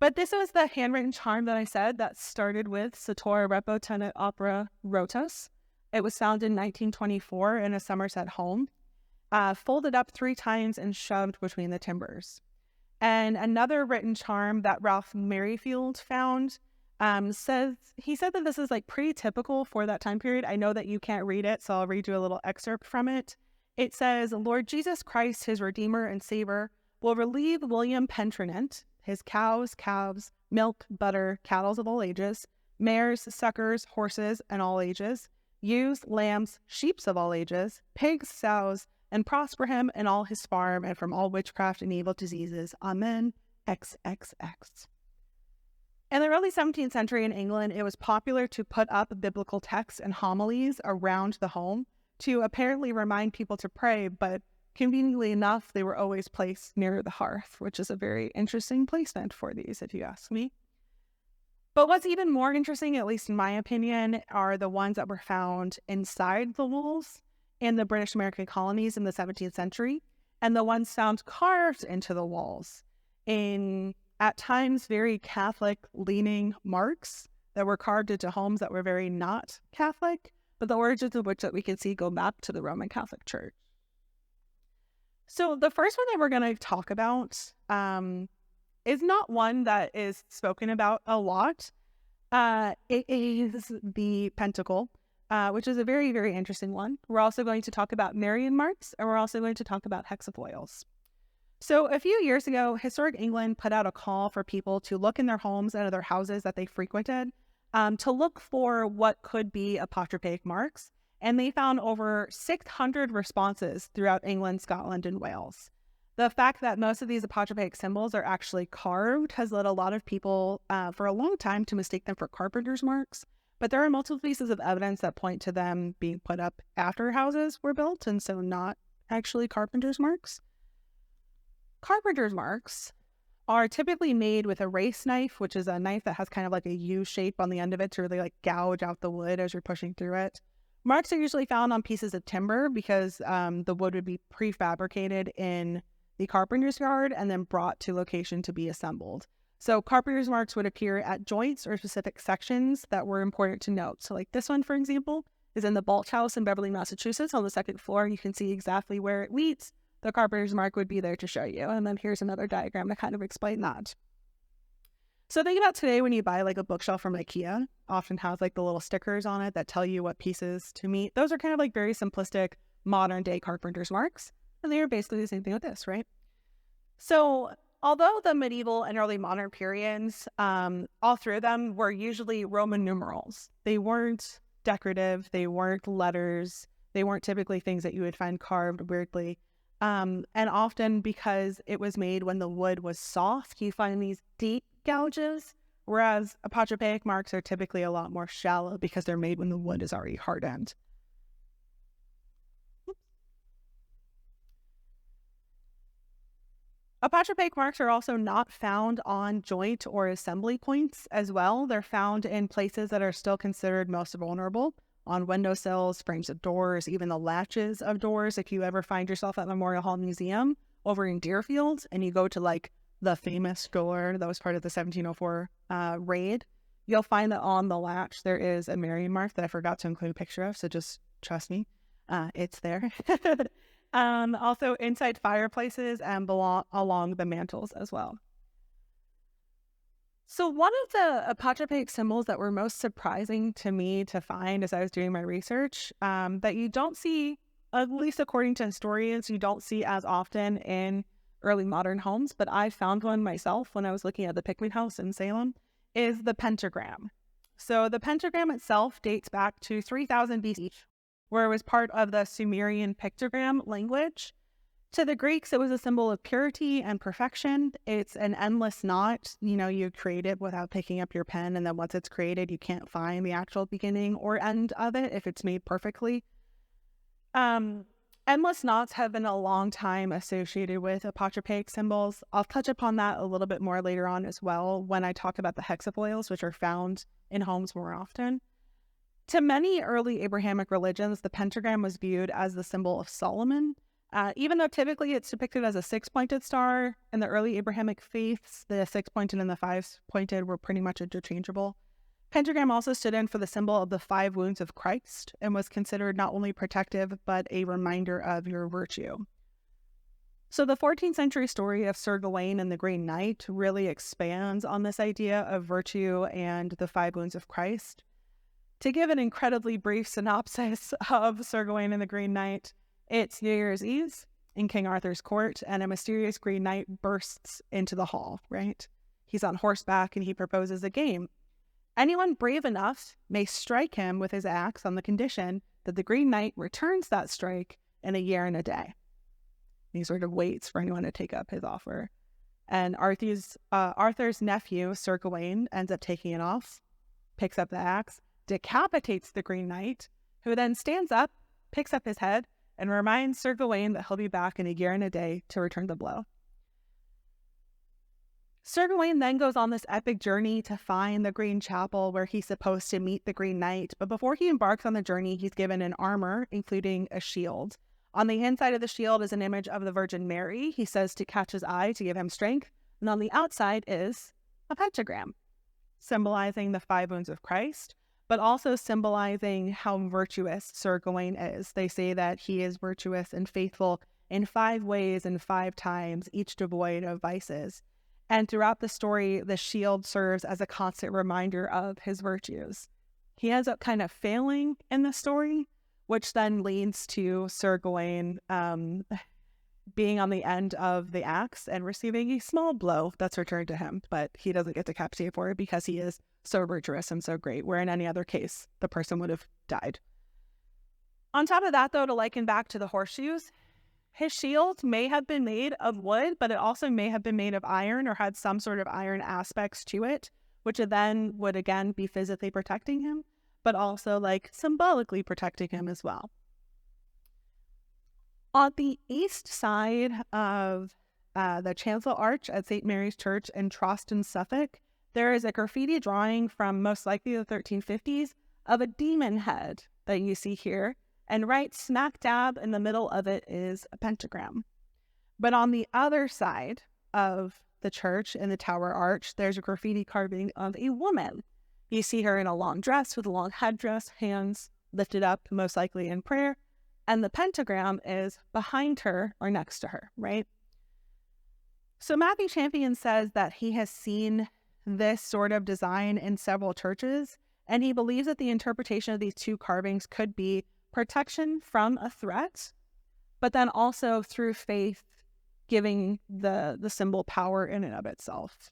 But this was the handwritten charm that I said that started with Sator, arepo, tenet, opera, rotas. It was found in 1924 in a Somerset home, folded up 3 times and shoved between the timbers. And another written charm that Ralph Merrifield found said that this is like pretty typical for that time period. I know that you can't read it, so I'll read you a little excerpt from it. It says, Lord Jesus Christ, his Redeemer and Savior, will relieve William Pentrinent, his cows, calves, milk, butter, cattle of all ages, mares, suckers, horses, and all ages, ewes, lambs, sheeps of all ages, pigs, sows, and prosper him in all his farm and from all witchcraft and evil diseases. Amen. XXX. In the early 17th century in England, it was popular to put up biblical texts and homilies around the home to apparently remind people to pray, but conveniently enough, they were always placed near the hearth, which is a very interesting placement for these, if you ask me. But what's even more interesting, at least in my opinion, are the ones that were found inside the walls in the British American colonies in the 17th century, and the ones found carved into the walls in, at times, very Catholic-leaning marks that were carved into homes that were very not Catholic, but the origins of which that we can see go back to the Roman Catholic Church. So the first one that we're going to talk about is not one that is spoken about a lot. It is the pentacle, which is a very, very interesting one. We're also going to talk about Marian marks, and we're also going to talk about hexafoils. So a few years ago, Historic England put out a call for people to look in their homes and other houses that they frequented to look for what could be apotropaic marks. And they found over 600 responses throughout England, Scotland, and Wales. The fact that most of these apotropaic symbols are actually carved has led a lot of people for a long time to mistake them for carpenter's marks. But there are multiple pieces of evidence that point to them being put up after houses were built, and so not actually carpenter's marks. Carpenter's marks are typically made with a race knife, which is a knife that has kind of like a U shape on the end of it to really like gouge out the wood as you're pushing through it. Marks are usually found on pieces of timber because the wood would be prefabricated in the carpenter's yard and then brought to location to be assembled. So carpenter's marks would appear at joints or specific sections that were important to note. So like this one, for example, is in the Balch House in Beverly, Massachusetts. On the second floor, you can see exactly where it meets. The carpenter's mark would be there to show you. And then here's another diagram to kind of explain that. So think about today when you buy like a bookshelf from IKEA, often has like the little stickers on it that tell you what pieces to meet. Those are kind of like very simplistic modern day carpenter's marks. And they are basically the same thing with this, right? So although the medieval and early modern periods, all through them were usually Roman numerals. They weren't decorative. They weren't letters. They weren't typically things that you would find carved weirdly. And often because it was made when the wood was soft, you find these deep gouges, whereas apotropaic marks are typically a lot more shallow because they're made when the wood is already hardened. Apotropaic marks are also not found on joint or assembly points as well. They're found in places that are still considered most vulnerable, on windowsills, frames of doors, even the latches of doors. If you ever find yourself at Memorial Hall Museum over in Deerfield and you go to like the famous door that was part of the 1704 raid, you'll find that on the latch there is a Marian mark that I forgot to include a picture of, so just trust me, it's there. Also inside fireplaces and along the mantles as well. So one of the apotropaic symbols that were most surprising to me to find as I was doing my research, that you don't see, at least according to historians, you don't see as often in early modern homes, but I found one myself when I was looking at the Pickman House in Salem, is the pentagram. So the pentagram itself dates back to 3000 BC, where it was part of the Sumerian pictogram language. To the Greeks, it was a symbol of purity and perfection. It's an endless knot. You know, you create it without picking up your pen, and then once it's created, you can't find the actual beginning or end of it if it's made perfectly. Endless knots have been a long time associated with apotropaic symbols. I'll touch upon that a little bit more later on as well when I talk about the hexafoils, which are found in homes more often. To many early Abrahamic religions, the pentagram was viewed as the symbol of Solomon. Even though typically it's depicted as a six-pointed star, in the early Abrahamic faiths, the six-pointed and the five-pointed were pretty much interchangeable. Pentagram also stood in for the symbol of the 5 wounds of Christ and was considered not only protective, but a reminder of your virtue. So the 14th century story of Sir Gawain and the Green Knight really expands on this idea of virtue and the 5 wounds of Christ. To give an incredibly brief synopsis of Sir Gawain and the Green Knight, it's New Year's Eve in King Arthur's court, and a mysterious Green Knight bursts into the hall, right? He's on horseback, and he proposes a game. Anyone brave enough may strike him with his axe on the condition that the Green Knight returns that strike in a year and a day. He sort of waits for anyone to take up his offer. And Arthur's nephew, Sir Gawain, ends up taking it off, picks up the axe, decapitates the Green Knight, who then stands up, picks up his head, and reminds Sir Gawain that he'll be back in a year and a day to return the blow. Sir Gawain then goes on this epic journey to find the Green Chapel where he's supposed to meet the Green Knight, but before he embarks on the journey, he's given an armor, including a shield. On the inside of the shield is an image of the Virgin Mary, he says, to catch his eye, to give him strength, and on the outside is a pentagram, symbolizing the 5 wounds of Christ, but also symbolizing how virtuous Sir Gawain is. They say that he is virtuous and faithful in 5 ways and 5 times, each devoid of vices. And throughout the story, the shield serves as a constant reminder of his virtues. He ends up kind of failing in the story, which then leads to Sir Gawain being on the end of the axe and receiving a small blow that's returned to him, but he doesn't get decapitated for it because he is so virtuous and so great, where in any other case, the person would have died. On top of that, though, to liken back to the horseshoes, his shield may have been made of wood, but it also may have been made of iron or had some sort of iron aspects to it, which then would again be physically protecting him, but also like symbolically protecting him as well. On the east side of the chancel arch at St. Mary's Church in Troston, Suffolk, there is a graffiti drawing from most likely the 1350s of a demon head that you see here, and right smack dab in the middle of it is a pentagram. But on the other side of the church in the tower arch, there's a graffiti carving of a woman. You see her in a long dress with a long headdress, hands lifted up, most likely in prayer, and the pentagram is behind her or next to her, right? So Matthew Champion says that he has seen this sort of design in several churches, and he believes that the interpretation of these 2 carvings could be protection from a threat, but then also through faith, giving the symbol power in and of itself.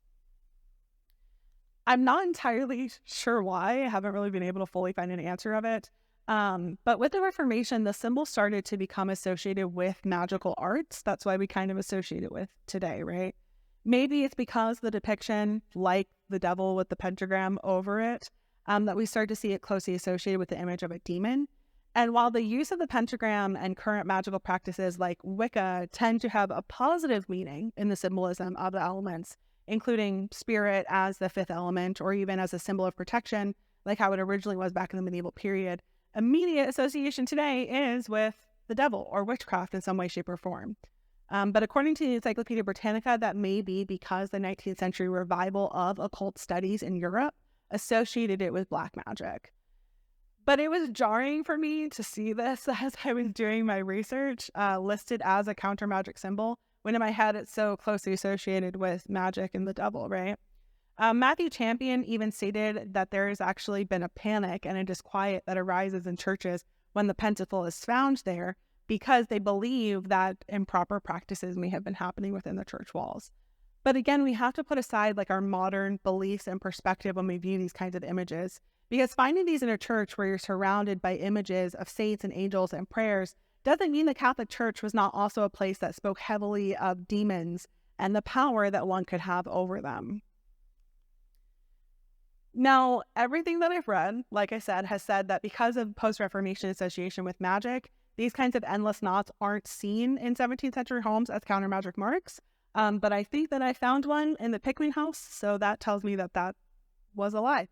I'm not entirely sure why. I haven't really been able to fully find an answer of it. But with the Reformation, the symbol started to become associated with magical arts. That's why we kind of associate it with today, right? Maybe it's because the depiction, like the devil with the pentagram over it, that we start to see it closely associated with the image of a demon. And while the use of the pentagram and current magical practices like Wicca tend to have a positive meaning in the symbolism of the elements, including spirit as the 5th element or even as a symbol of protection, like how it originally was back in the medieval period, immediate association today is with the devil or witchcraft in some way, shape, or form. But according to the Encyclopedia Britannica, that may be because the 19th century revival of occult studies in Europe associated it with black magic. But it was jarring for me to see this as I was doing my research, listed as a counter magic symbol, when in my head it's so closely associated with magic and the devil, right? Matthew Champion even stated that there has actually been a panic and a disquiet that arises in churches when the pentacle is found there because they believe that improper practices may have been happening within the church walls. But again, we have to put aside like our modern beliefs and perspective when we view these kinds of images, because finding these in a church where you're surrounded by images of saints and angels and prayers doesn't mean the Catholic Church was not also a place that spoke heavily of demons and the power that one could have over them. Now, everything that I've read, like I said, has said that because of post-Reformation association with magic, these kinds of endless knots aren't seen in 17th century homes as counter magic marks. But I think that I found one in the Pickman house, so that tells me that that was a lie.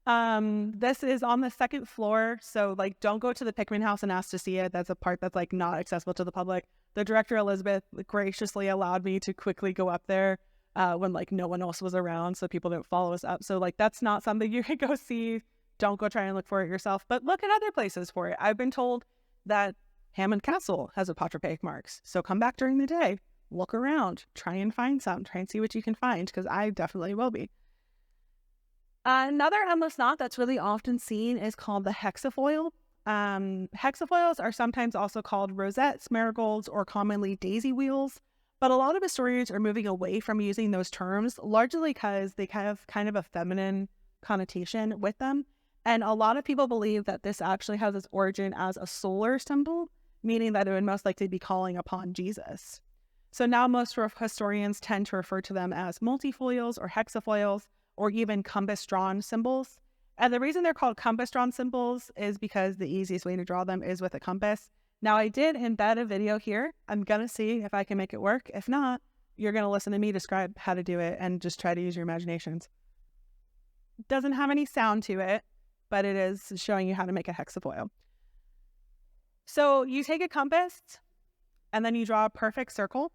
This is on the 2nd floor, so like don't go to the Pickman house and ask to see it. That's a part that's like not accessible to the public. The director Elizabeth graciously allowed me to quickly go up there when like no one else was around, so people didn't follow us up. So like that's not something you can go see. Don't go try and look for it yourself, but look at other places for it. I've been told that Hammond Castle has apotropaic marks, so come back during the day, look around, try and find some, try and see what you can find, because I definitely will be. Another endless knot that's really often seen is called the hexafoil. Hexafoils are sometimes also called rosettes, marigolds, or commonly daisy wheels, but a lot of historians are moving away from using those terms, largely because they have kind of a feminine connotation with them. And a lot of people believe that this actually has its origin as a solar symbol, meaning that it would most likely be calling upon Jesus. So now most historians tend to refer to them as multifoils or hexafoils, or even compass-drawn symbols. And the reason they're called compass-drawn symbols is because the easiest way to draw them is with a compass. Now, I did embed a video here. I'm going to see if I can make it work. If not, you're going to listen to me describe how to do it and just try to use your imaginations. It doesn't have any sound to it, but it is showing you how to make a hexafoil. So you take a compass and then you draw a perfect circle.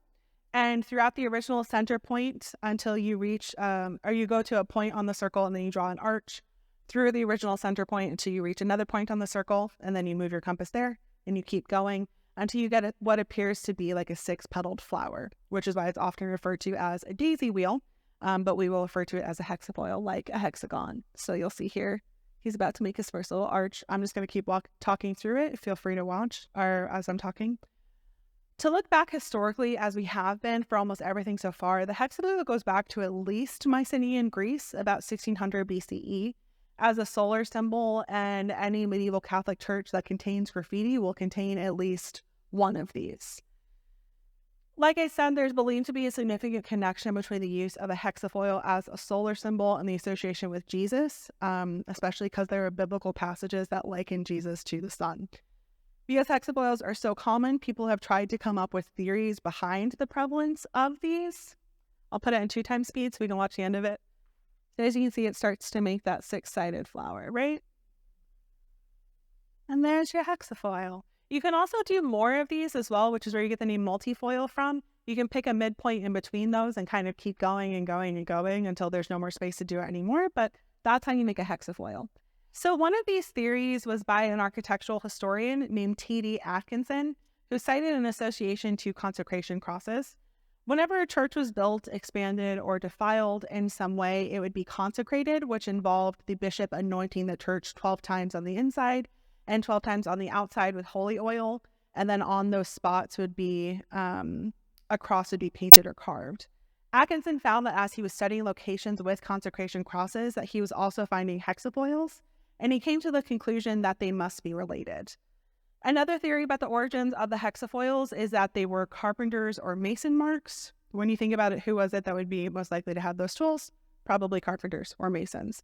And throughout the original center point until you reach, or you go to a point on the circle and then you draw an arch through the original center point until you reach another point on the circle, and then you move your compass there and you keep going until you get what appears to be like a 6-petaled flower, which is why it's often referred to as a daisy wheel, but we will refer to it as a hexafoil, like a hexagon. So you'll see here, he's about to make his first little arch. I'm just going to keep talking through it. Feel free to watch or as I'm talking. To look back historically, as we have been for almost everything so far, the hexafoil goes back to at least Mycenaean Greece, about 1600 BCE, as a solar symbol, and any medieval Catholic church that contains graffiti will contain at least one of these. Like I said, there's believed to be a significant connection between the use of a hexafoil as a solar symbol and the association with Jesus, especially because there are biblical passages that liken Jesus to the sun. Because hexafoils are so common, people have tried to come up with theories behind the prevalence of these. I'll put it in 2x speed so we can watch the end of it. So as you can see, it starts to make that 6-sided flower, right? And there's your hexafoil. You can also do more of these as well, which is where you get the name multifoil from. You can pick a midpoint in between those and kind of keep going and going and going until there's no more space to do it anymore, but that's how you make a hexafoil. So one of these theories was by an architectural historian named T.D. Atkinson, who cited an association to consecration crosses. Whenever a church was built, expanded, or defiled in some way, it would be consecrated, which involved the bishop anointing the church 12 times on the inside and 12 times on the outside with holy oil. And then on those spots would be a cross would be painted or carved. Atkinson found that as he was studying locations with consecration crosses, that he was also finding hexafoils, and he came to the conclusion that they must be related. Another theory about the origins of the hexafoils is that they were carpenters or mason marks. When you think about it, who was it that would be most likely to have those tools? Probably carpenters or masons.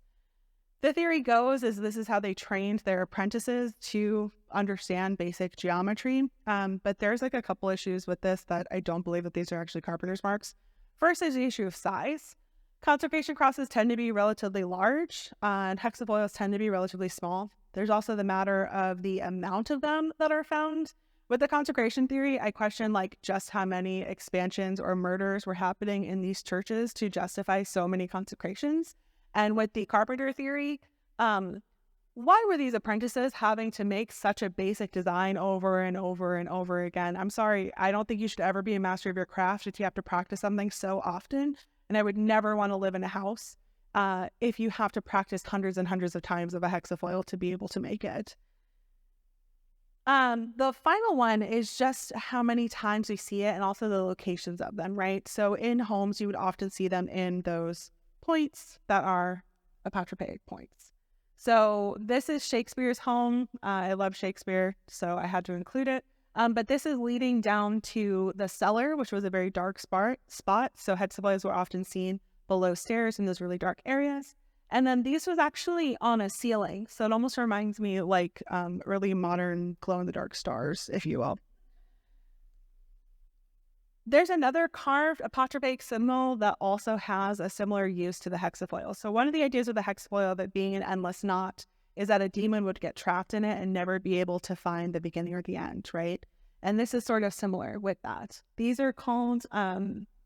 The theory goes is this is how they trained their apprentices to understand basic geometry. But there's like a couple issues with this that I don't believe that these are actually carpenters marks. First is the issue of size. Consecration crosses tend to be relatively large, and hexafoils tend to be relatively small. There's also the matter of the amount of them that are found. With the consecration theory, I question like just how many expansions or murders were happening in these churches to justify so many consecrations. And with the carpenter theory, why were these apprentices having to make such a basic design over and over and over again? I'm sorry, I don't think you should ever be a master of your craft if you have to practice something so often. And I would never want to live in a house if you have to practice hundreds and hundreds of times of a hexafoil to be able to make it. The final one is just how many times we see it and also the locations of them, right? So in homes, you would often see them in those points that are apotropaic points. So this is Shakespeare's home. I love Shakespeare, so I had to include it. But this is leading down to the cellar, which was a very dark spot. So hexafoils were often seen below stairs in those really dark areas. And then these was actually on a ceiling. So it almost reminds me like early modern glow-in-the-dark stars, if you will. There's another carved apotropaic symbol that also has a similar use to the hexafoil. So one of the ideas of the hexafoil of it being an endless knot is that a demon would get trapped in it and never be able to find the beginning or the end, right? And this is sort of similar with that. These are called,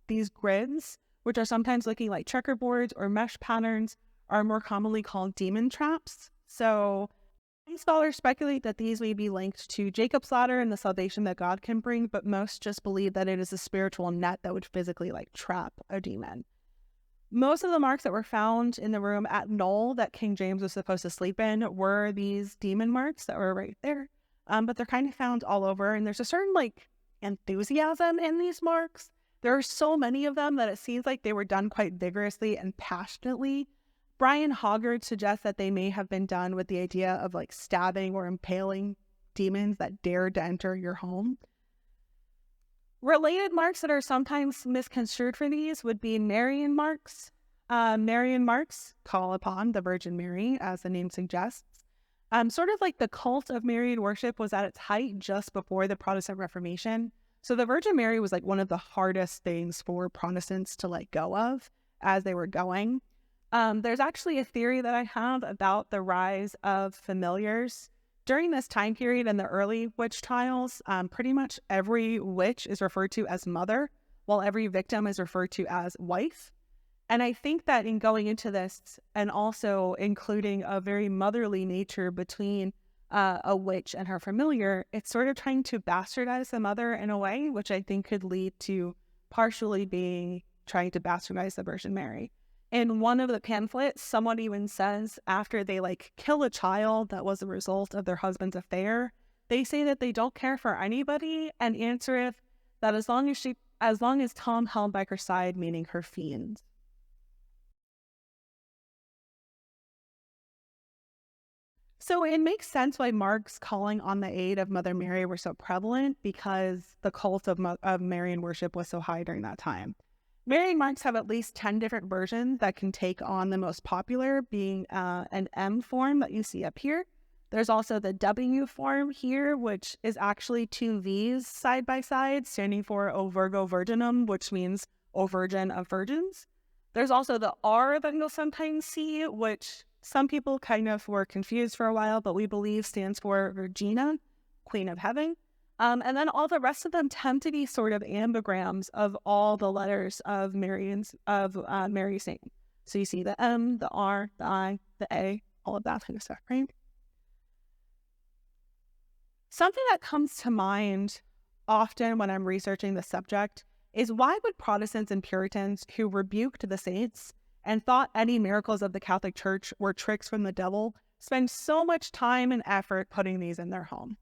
these grids, which are sometimes looking like checkerboards or mesh patterns, are more commonly called demon traps. So many scholars speculate that these may be linked to Jacob's ladder and the salvation that God can bring, but most just believe that it is a spiritual net that would physically like trap a demon. Most of the marks that were found in the room at Knoll that King James was supposed to sleep in were these demon marks that were right there. But they're kind of found all over, and there's a certain like enthusiasm in these marks. There are so many of them that it seems like they were done quite vigorously and passionately. Brian Hoggard suggests that they may have been done with the idea of like stabbing or impaling demons that dared to enter your home. Related marks that are sometimes misconstrued for these would be Marian marks. Marian marks call upon the Virgin Mary, as the name suggests. Sort of like the cult of Marian worship was at its height just before the Protestant Reformation. So the Virgin Mary was like one of the hardest things for Protestants to let go of as they were going. There's actually a theory that I have about the rise of familiars. During this time period in the early witch trials, pretty much every witch is referred to as mother, while every victim is referred to as wife. And I think that in going into this and also including a very motherly nature between a witch and her familiar, it's sort of trying to bastardize the mother in a way, which I think could lead to partially being trying to bastardize the Virgin Mary. In one of the pamphlets, someone even says after they like kill a child that was a result of their husband's affair, they say that they don't care for anybody and answereth that as long as Tom held by her side, meaning her fiend. So it makes sense why marks calling on the aid of Mother Mary were so prevalent because the cult of Marian worship was so high during that time. Marian marks have at least 10 different versions that can take on the most popular being an M form that you see up here. There's also the W form here, which is actually two V's side by side, standing for O Virgo Virginum, which means O Virgin of Virgins. There's also the R that you'll sometimes see, which some people kind of were confused for a while, but we believe stands for Virgina, Queen of Heaven. And then all the rest of them tend to be sort of ambigrams of all the letters of Mary's name. So you see the M, the R, the I, the A, all of that kind of stuff, right? Something that comes to mind often when I'm researching the subject is why would Protestants and Puritans who rebuked the saints and thought any miracles of the Catholic Church were tricks from the devil spend so much time and effort putting these in their home?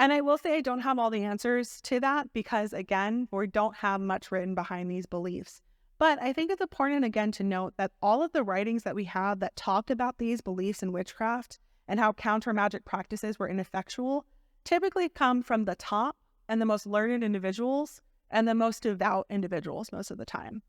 And I will say I don't have all the answers to that because, again, we don't have much written behind these beliefs. But I think it's important, again, to note that all of the writings that we have that talked about these beliefs in witchcraft and how counter magic practices were ineffectual typically come from the top and the most learned individuals and the most devout individuals most of the time.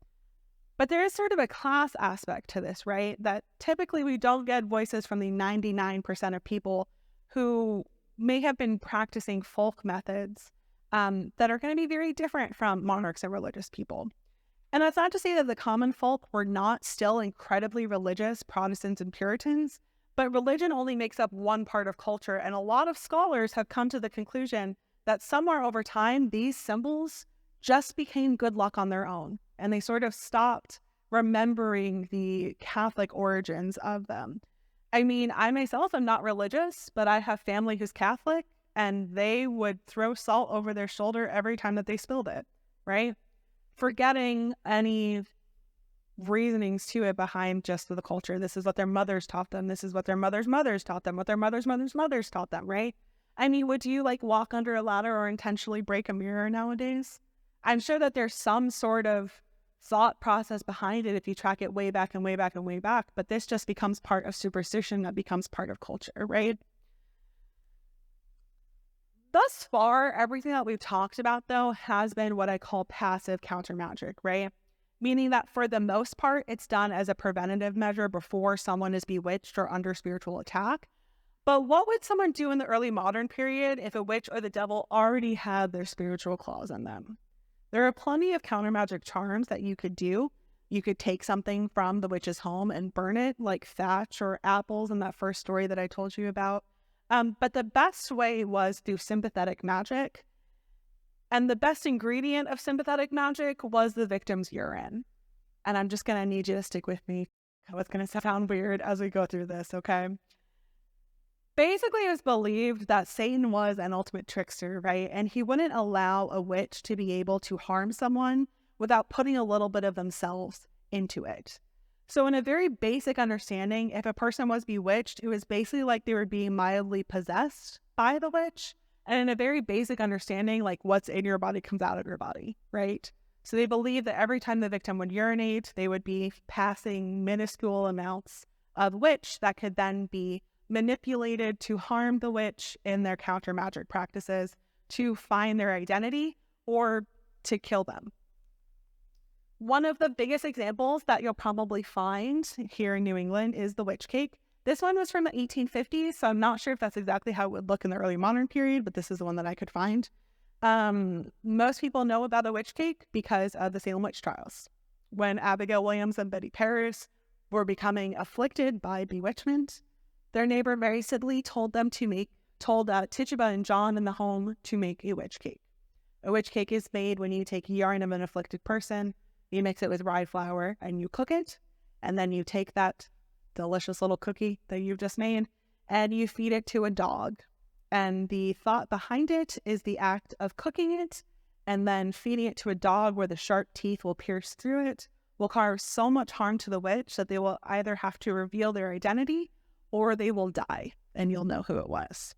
But there is sort of a class aspect to this, right? That typically we don't get voices from the 99% of people who may have been practicing folk methods that are going to be very different from monarchs and religious people. And that's not to say that the common folk were not still incredibly religious Protestants and Puritans, but religion only makes up one part of culture. And a lot of scholars have come to the conclusion that somewhere over time, these symbols just became good luck on their own. And they sort of stopped remembering the Catholic origins of them. I mean, I myself am not religious, but I have family who's Catholic, and they would throw salt over their shoulder every time that they spilled it, right? Forgetting any reasonings to it behind just the culture. This is what their mothers taught them. This is what their mothers' mothers taught them, what their mothers' mothers' mothers taught them, right? I mean, would you like walk under a ladder or intentionally break a mirror nowadays? I'm sure that there's some sort of thought process behind it if you track it way back and way back and way back, but this just becomes part of superstition that becomes part of culture, right? Thus far, everything that we've talked about, though, has been what I call passive counter magic, right? Meaning that for the most part, it's done as a preventative measure before someone is bewitched or under spiritual attack. But what would someone do in the early modern period if a witch or the devil already had their spiritual claws in them? There are plenty of counter magic charms that you could do. You could take something from the witch's home and burn it, like thatch or apples in that first story that I told you about. But the best way was through sympathetic magic. And the best ingredient of sympathetic magic was the victim's urine. And I'm just going to need you to stick with me. It's going to sound weird as we go through this, okay? Basically, it was believed that Satan was an ultimate trickster, right? And he wouldn't allow a witch to be able to harm someone without putting a little bit of themselves into it. So in a very basic understanding, if a person was bewitched, it was basically like they were being mildly possessed by the witch. And in a very basic understanding, like what's in your body comes out of your body, right? So they believed that every time the victim would urinate, they would be passing minuscule amounts of witch that could then be manipulated to harm the witch in their counter magic practices, to find their identity, or to kill them. One of the biggest examples that you'll probably find here in New England is the witch cake. This one was from the 1850s, so I'm not sure if that's exactly how it would look in the early modern period, but this is the one that I could find. Most people know about a witch cake because of the Salem witch trials. When Abigail Williams and Betty Parris were becoming afflicted by bewitchment, their neighbor Mary Sidley told Tituba and John in the home to make a witch cake. A witch cake is made when you take yarn of an afflicted person, you mix it with rye flour, and you cook it, and then you take that delicious little cookie that you've just made, and you feed it to a dog. And the thought behind it is the act of cooking it and then feeding it to a dog where the sharp teeth will pierce through it will cause so much harm to the witch that they will either have to reveal their identity or they will die, and you'll know who it was.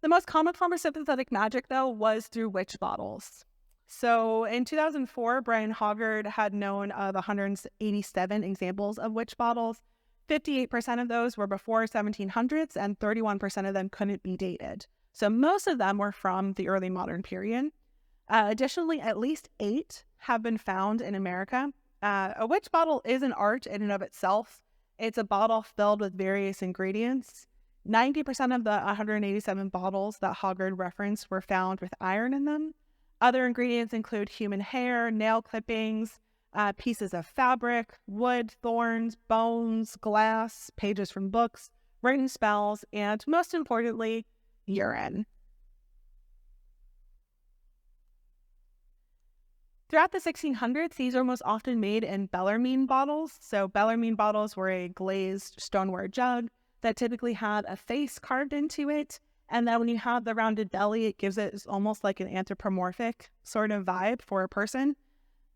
The most common form of sympathetic magic, though, was through witch bottles. So in 2004, Brian Hoggard had known of 187 examples of witch bottles. 58% of those were before 1700s, and 31% of them couldn't be dated. So most of them were from the early modern period. Additionally, at least 8 have been found in America. A witch bottle is an art in and of itself. It's a bottle filled with various ingredients. 90% of the 187 bottles that Hoggard referenced were found with iron in them. Other ingredients include human hair, nail clippings, pieces of fabric, wood, thorns, bones, glass, pages from books, written spells, and most importantly, urine. Throughout the 1600s, these were most often made in Bellarmine bottles. So Bellarmine bottles were a glazed stoneware jug that typically had a face carved into it. And then when you have the rounded belly, it gives it almost like an anthropomorphic sort of vibe for a person.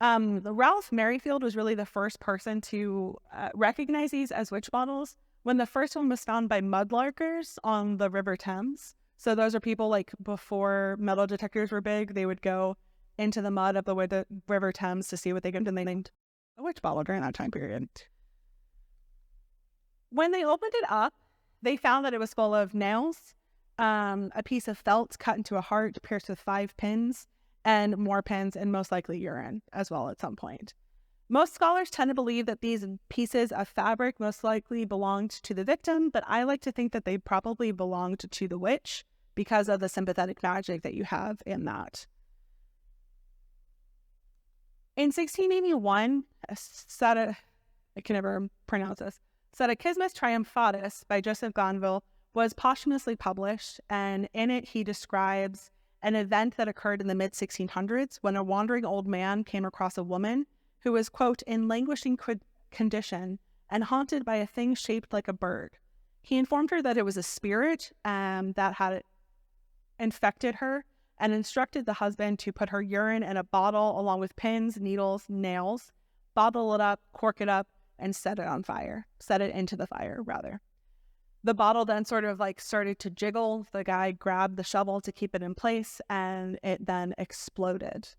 Ralph Merrifield was really the first person to recognize these as witch bottles when the first one was found by mudlarkers on the River Thames. So those are people like before metal detectors were big, they would go into the mud of the River Thames to see what they could, and they named a witch bottle during that time period. When they opened it up, they found that it was full of nails, a piece of felt cut into a heart pierced with 5 pins, and more pins, and most likely urine as well at some point. Most scholars tend to believe that these pieces of fabric most likely belonged to the victim, but I like to think that they probably belonged to the witch because of the sympathetic magic that you have in that. In 1681, I can never pronounce this, Catechismus Triumphatus by Joseph Gonville was posthumously published, and in it he describes an event that occurred in the mid-1600s when a wandering old man came across a woman who was, quote, in languishing condition and haunted by a thing shaped like a bird. He informed her that it was a spirit that had infected her and instructed the husband to put her urine in a bottle along with pins, needles, nails, bottle it up, cork it up, and set it into the fire, rather. The bottle then sort of like started to jiggle. The guy grabbed the shovel to keep it in place, and it then exploded,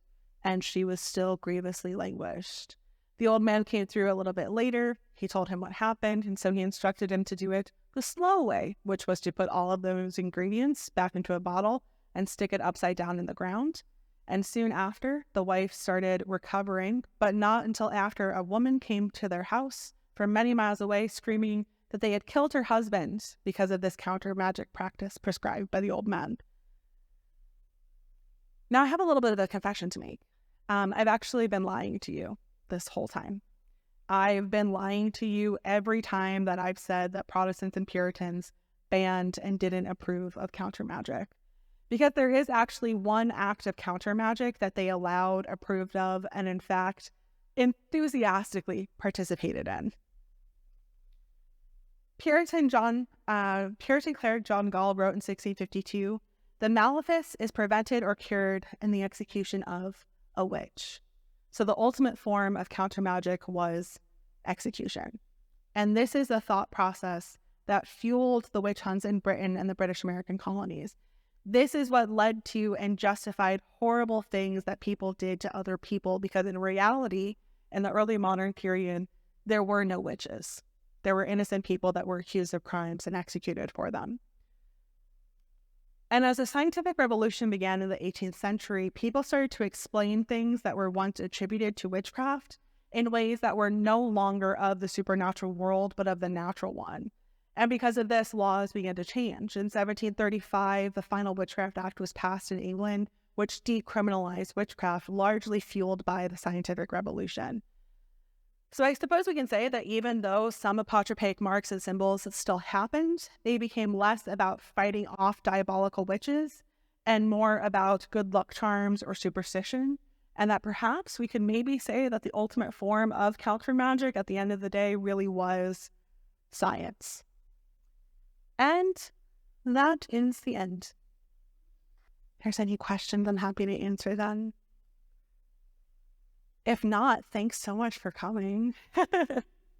and she was still grievously languished. The old man came through a little bit later. He told him what happened, and so he instructed him to do it the slow way, which was to put all of those ingredients back into a bottle and stick it upside down in the ground. And soon after, the wife started recovering, but not until after a woman came to their house from many miles away screaming that they had killed her husband because of this counter magic practice prescribed by the old man. Now I have a little bit of a confession to make. I've actually been lying to you this whole time. I've been lying to you every time that I've said that Protestants and Puritans banned and didn't approve of counter magic. Because there is actually one act of counter magic that they allowed, approved of, and in fact, enthusiastically participated in. Puritan cleric John Gall wrote in 1652, "The malefice is prevented or cured in the execution of a witch." So the ultimate form of counter magic was execution. And this is a thought process that fueled the witch hunts in Britain and the British American colonies. This is what led to and justified horrible things that people did to other people, because in reality, in the early modern period, there were no witches. There were innocent people that were accused of crimes and executed for them. And as the scientific revolution began in the 18th century, people started to explain things that were once attributed to witchcraft in ways that were no longer of the supernatural world, but of the natural one. And because of this, laws began to change. In 1735, the final Witchcraft Act was passed in England, which decriminalized witchcraft, largely fueled by the scientific revolution. So I suppose we can say that even though some apotropaic marks and symbols still happened, they became less about fighting off diabolical witches and more about good luck charms or superstition, and that perhaps we could maybe say that the ultimate form of counter magic at the end of the day really was science. And that is the end. If there's any questions, I'm happy to answer them. If not, thanks so much for coming.